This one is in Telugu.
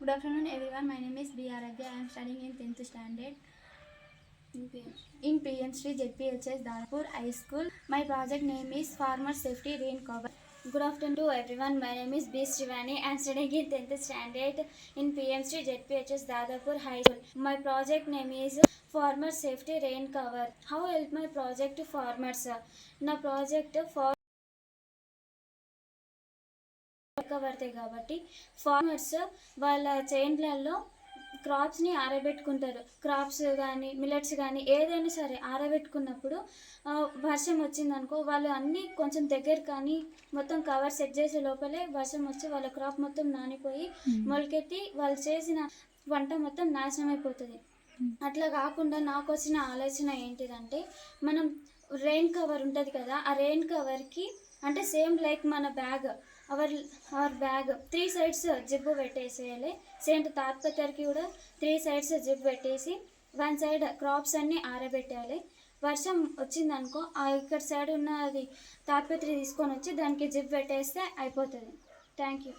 Good afternoon everyone. My name is B. Aradhya. I am studying in 10th standard in PM Sri ZPHS Darpur High School. My project name is Farmer Safety Rain Cover. Good afternoon to everyone. My name is B. Srivani. I am studying in 10th standard in PM Sri ZPHS Dadapur High School. My project name is Farmer Safety Rain Cover. How help my project to farmers? Na project for పడతాయి కాబట్టి ఫార్మర్స్ వాళ్ళ చేన్లలో క్రాప్స్ని ఆరబెట్టుకుంటారు. క్రాప్స్ కానీ మిల్లెట్స్ కానీ ఏదైనా సరే ఆరబెట్టుకున్నప్పుడు వర్షం వచ్చిందనుకో వాళ్ళు అన్నీ కొంచెం దగ్గర కానీ మొత్తం కవర్ సెట్ చేసే లోపలే వర్షం వచ్చి వాళ్ళ క్రాప్ మొత్తం నానిపోయి మొలకెత్తి వాళ్ళు చేసిన వంట మొత్తం నాశనం అయిపోతుంది. అట్లా కాకుండా నాకు వచ్చిన ఆలోచన ఏంటిదంటే మనం రెయిన్ కవర్ ఉంటుంది కదా, ఆ రెయిన్ కవర్కి అంటే సేమ్ లైక్ మన bag our bag 3 sides zip పెట్టేసేయాలి. సేమ్ తాత్పత్రికి కూడా 3 sides జిప్ పెట్టేసి 1 side క్రాప్స్ అన్నీ ఆరబెట్టాలి. వర్షం వచ్చిందనుకో ఇక్కడ సైడ్ ఉన్నది తాత్పత్రి తీసుకొని వచ్చి దానికి జిప్ పెట్టేస్తే అయిపోతుంది. Thank you.